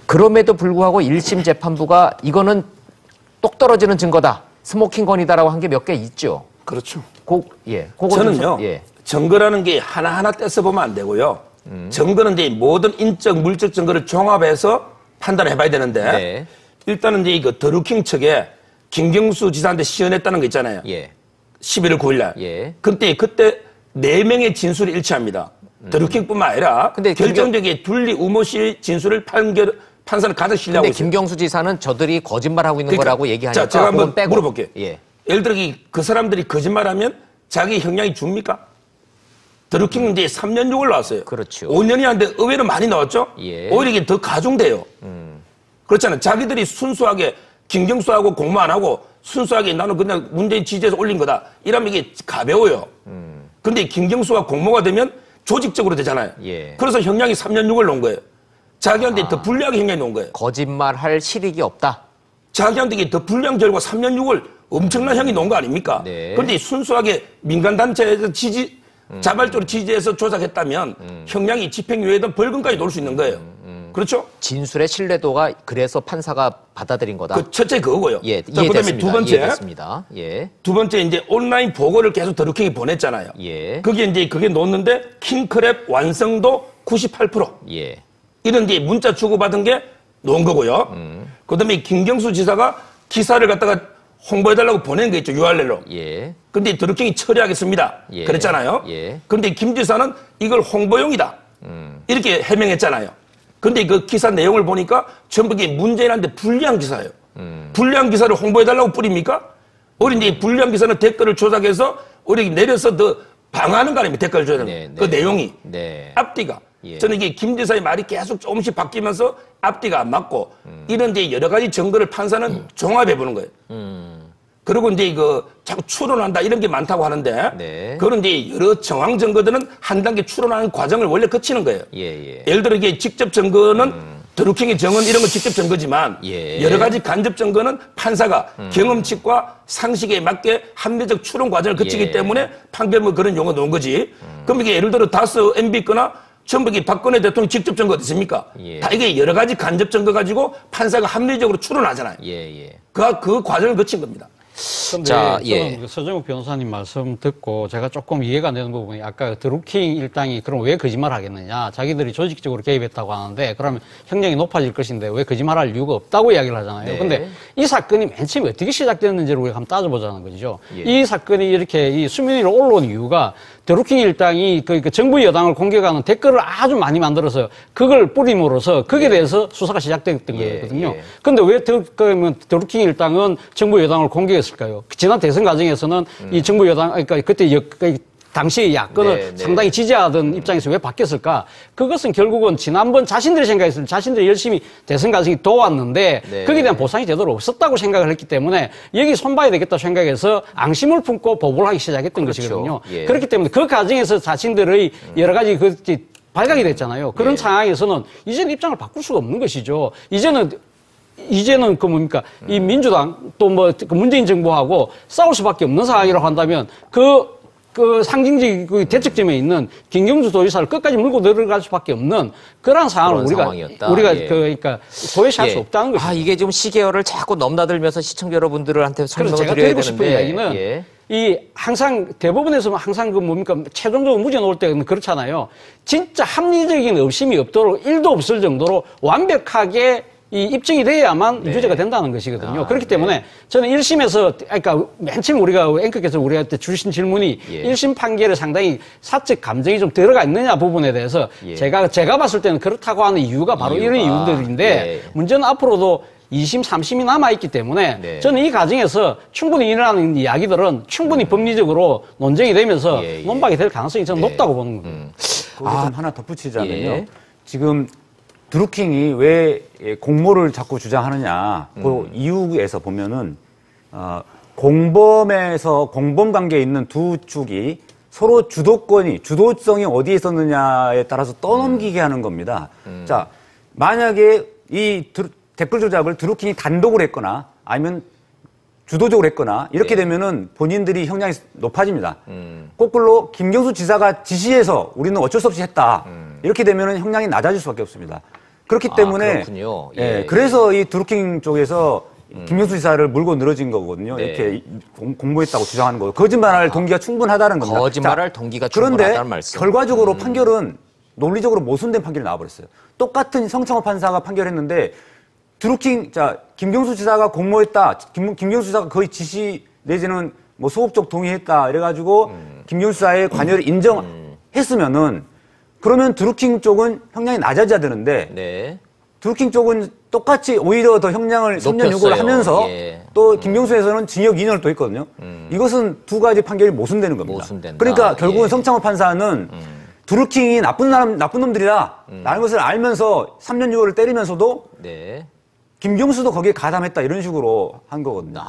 그럼에도 불구하고 1심 재판부가 이거는 똑 떨어지는 증거다. 스모킹건이다라고 한 게 몇 개 있죠. 그렇죠. 저는요. 증거라는 게 하나하나 떼서보면 안 되고요. 증거는 이제 모든 인적, 물적 증거를 종합해서 판단을 해봐야 되는데 네. 일단은 이제 이거 드루킹 측에 김경수 지사한테 시연했다는 거 있잖아요. 11월 9일 날. 그때 4명의 진술이 일치합니다. 드루킹뿐만 아니라 근데 결정적인 둘리 우모씨 진술을 판사는 가장 신뢰하고 근데 있어요. 김경수 지사는 저들이 거짓말하고 있는 거라고 얘기하니까 자, 제가 한번 빼고. 물어볼게요. 예를 들어 그 사람들이 거짓말하면 자기 형량이 줍니까? 드루킹은 이제 3년 6월 나왔어요. 그렇죠. 5년이 하는데 의외로 많이 나왔죠? 오히려 이게 더 가중돼요. 그렇잖아요. 자기들이 순수하게 김경수하고 공모 안 하고 순수하게 나는 그냥 문재인 지지해서 올린 거다. 이러면 이게 가벼워요. 근데 김경수가 공모가 되면 조직적으로 되잖아요. 그래서 형량이 3년 6월 놓은 거예요. 자기한테 더 불리하게 형량이 놓은 거예요. 거짓말할 실익이 없다. 자기한테 더 불리한 결과 3년 6월 엄청난 형이 놓은 거 아닙니까? 그런데 순수하게 민간단체에서 자발적으로 지지해서 조작했다면 형량이 집행유예든 벌금까지 놓을 수 있는 거예요. 그렇죠? 진술의 신뢰도가 그래서 판사가 받아들인 거다. 첫째 그거고요. 자, 그다음에 두 번째 이제 온라인 보고를 계속 드루킹이 보냈잖아요. 그게 놓는데 킹크랩 완성도 98%. 이런 이제 문자 주고받은 게 놓은 거고요. 그다음에 김경수 지사가 기사를 갖다가 홍보해달라고 보낸 게 있죠, URL로. 근데 드루킹이 처리하겠습니다. 그랬잖아요. 그런데 김 지사는 이걸 홍보용이다. 이렇게 해명했잖아요. 근데 그 기사 내용을 보니까 전부 이게 문재인한테 불리한 기사예요. 불리한 기사를 홍보해달라고 뿌립니까? 우리 이제 불리한 기사는 댓글을 조작해서 우리 내려서 더 방어하는 거 아닙니까? 댓글을 조작하는 그 내용이. 앞뒤가. 저는 이게 김 지사의 말이 계속 조금씩 바뀌면서 앞뒤가 안 맞고 이런 이제 여러 가지 증거를 판사는 종합해 보는 거예요. 그리고 이제 자꾸 추론한다 이런 게 많다고 하는데 그런 이제 여러 정황 증거들은 한 단계 추론하는 과정을 원래 거치는 거예요. 예를 들어 이게 직접 증거는 드루킹의 증언 이런 건 직접 증거지만 여러 가지 간접 증거는 판사가 경험칙과 상식에 맞게 합리적 추론 과정을 거치기 때문에 판결문 그런 용어 놓은 거지. 그럼 이게 예를 들어 다스 MB 거나 전부 이게 박근혜 대통령 직접 증거 어딨습니까? 다 이게 여러 가지 간접 증거 가지고 판사가 합리적으로 추론하잖아요. 그 과정을 거친 겁니다. 근데 저는 서정욱 변호사님 말씀 듣고 제가 조금 이해가 안 되는 부분이 아까 드루킹 일당이 그럼 왜 거짓말 하겠느냐. 자기들이 조직적으로 개입했다고 하는데 그러면 형량이 높아질 것인데 왜 거짓말할 이유가 없다고 이야기를 하잖아요. 근데 이 사건이 맨 처음에 어떻게 시작됐는지를 우리가 한번 따져보자는 거죠. 이 사건이 이렇게 이 수면 위로 올라온 이유가 드루킹 일당이 그 정부 여당을 공격하는 댓글을 아주 많이 만들어서 그걸 뿌림으로써 거기에 대해서 수사가 시작됐던 거거든요. 근데 왜 드루킹 일당은 정부 여당을 공격했을까요? 지난 대선 과정에서는 이 정부 여당, 그러니까 그때 당시 야권을 상당히 지지하던 입장에서 왜 바뀌었을까? 그것은 결국은 지난번 자신들이 생각했을 때 자신들이 열심히 대선 과정이 도왔는데 거기에 대한 보상이 제대로 없었다고 생각을 했기 때문에 여기 손봐야 되겠다 생각해서 앙심을 품고 보복을 하기 시작했던 것이거든요. 그렇기 때문에 그 과정에서 자신들의 여러 가지 발각이 됐잖아요. 그런 상황에서는 이제는 입장을 바꿀 수가 없는 것이죠. 이제는 이 민주당 또 문재인 정부하고 싸울 수밖에 없는 상황이라고 한다면 그 상징적 그 대척점에 있는 김경수 도지사를 끝까지 물고 들어갈 수밖에 없는 그런 상황을 그러니까 도외시할 수 없다는 것이죠. 이게 지금 시계열을 자꾸 넘나들면서 시청자 여러분들한테 설명을 드려야 되는데. 제가 드리고 싶은 이야기는 이 항상 대법원에서는 항상 최종적으로 무죄 나올 때는 그렇잖아요. 진짜 합리적인 의심이 없도록 1도 없을 정도로 완벽하게 이 입증이 돼야만 유죄가 된다는 것이거든요. 그렇기 때문에 저는 1심에서, 그러니까 맨 처음 앵커께서 우리한테 주신 질문이 1심 판결에 상당히 사적 감정이 좀 들어가 있느냐 부분에 대해서 제가 봤을 때는 그렇다고 하는 이유가 바로 이런 이유들인데 문제는 앞으로도 2심, 3심이 남아있기 때문에 저는 이 과정에서 충분히 일어나는 이야기들은 충분히 법리적으로 논쟁이 되면서 논박이 될 가능성이 저는 높다고 보는 겁니다. 거기 좀 하나 덧붙이자면요. 지금 드루킹이 왜 공모를 자꾸 주장하느냐, 그 이유에서 보면은, 공범 관계에 있는 두 축이 서로 주도성이 어디에 있었느냐에 따라서 떠넘기게 하는 겁니다. 자, 만약에 이 댓글 조작을 드루킹이 단독으로 했거나 아니면 주도적으로 했거나 이렇게 되면은 본인들이 형량이 높아집니다. 거꾸로 김경수 지사가 지시해서 우리는 어쩔 수 없이 했다. 이렇게 되면은 형량이 낮아질 수밖에 없습니다. 그렇기 때문에 그렇군요. 예, 그래서 이 드루킹 쪽에서 김경수 지사를 물고 늘어진 거거든요. 네. 이렇게 공모했다고 주장하는 거고 거짓말할 동기가 충분하다는 겁니다. 거짓말할 동기가 그런데 충분하다는 말씀. 결과적으로 판결은 논리적으로 모순된 판결이 나와버렸어요. 똑같은 성창호 판사가 판결했는데 드루킹 김경수 지사가 공모했다. 김경수 지사가 거의 지시 내지는 뭐 소극적 동의했다. 이래가지고 김경수 지사의 관여를 인정했으면은 그러면 드루킹 쪽은 형량이 낮아져야 되는데 네. 드루킹 쪽은 똑같이 오히려 더 형량을 3년 유고를 하면서 또 김경수에서는 징역 2년을 또 했거든요. 이것은 두 가지 판결이 모순되는 겁니다. 모순된다. 그러니까 결국은 예. 성창호 판사는 드루킹이 나쁜 놈들이다. 라는 것을 알면서 3년 유고를 때리면서도 네. 김경수도 거기에 가담했다 이런 식으로 한 거거든요.